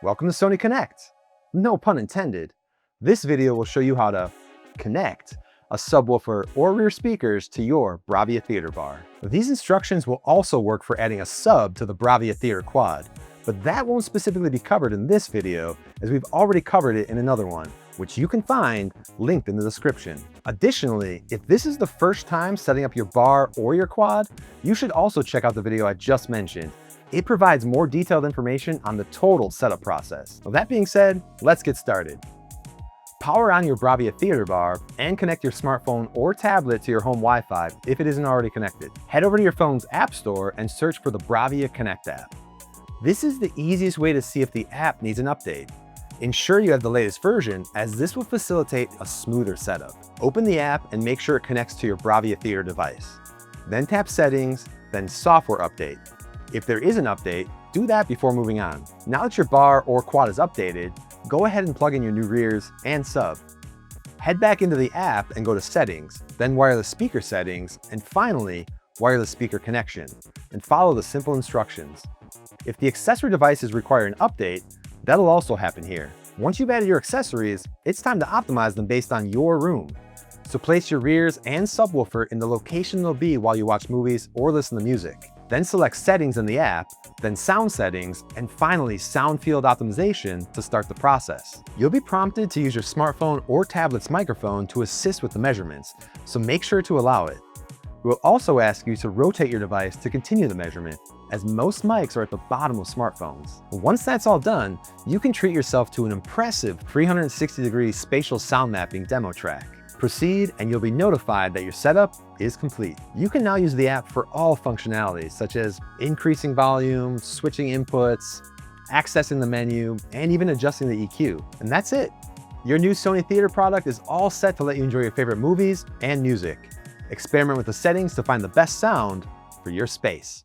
Welcome to Sony Connect. No pun intended. This video will show you how to connect a subwoofer or rear speakers to your BRAVIA Theater Bar. These instructions will also work for adding a sub to the BRAVIA Theater Quad, but that won't specifically be covered in this video as we've already covered it in another one, which you can find linked in the description. Additionally, if this is the first time setting up your bar or your quad, you should also check out the video I just mentioned. It provides more detailed information on the total setup process. With that being said, let's get started. Power on your BRAVIA Theater Bar and connect your smartphone or tablet to your home Wi-Fi if it isn't already connected. Head over to your phone's app store and search for the BRAVIA Connect app. This is the easiest way to see if the app needs an update. Ensure you have the latest version, as this will facilitate a smoother setup. Open the app and make sure it connects to your BRAVIA Theater device. Then tap Settings, then Software Update. If there is an update, do that before moving on. Now that your bar or quad is updated, go ahead and plug in your new rears and sub. Head back into the app and go to Settings, then Wireless Speaker Settings, and finally, Wireless Speaker Connection, and follow the simple instructions. If the accessory devices require an update, that'll also happen here. Once you've added your accessories, it's time to optimize them based on your room. So place your rears and subwoofer in the location they'll be while you watch movies or listen to music. Then select Settings in the app, then Sound Settings, and finally Sound Field Optimization to start the process. You'll be prompted to use your smartphone or tablet's microphone to assist with the measurements, so make sure to allow it. We'll also ask you to rotate your device to continue the measurement, as most mics are at the bottom of smartphones. Once that's all done, you can treat yourself to an impressive 360-degree spatial sound mapping demo track. Proceed and you'll be notified that your setup is complete. You can now use the app for all functionalities, such as increasing volume, switching inputs, accessing the menu, and even adjusting the EQ. And that's it. Your new Sony Theater product is all set to let you enjoy your favorite movies and music. Experiment with the settings to find the best sound for your space.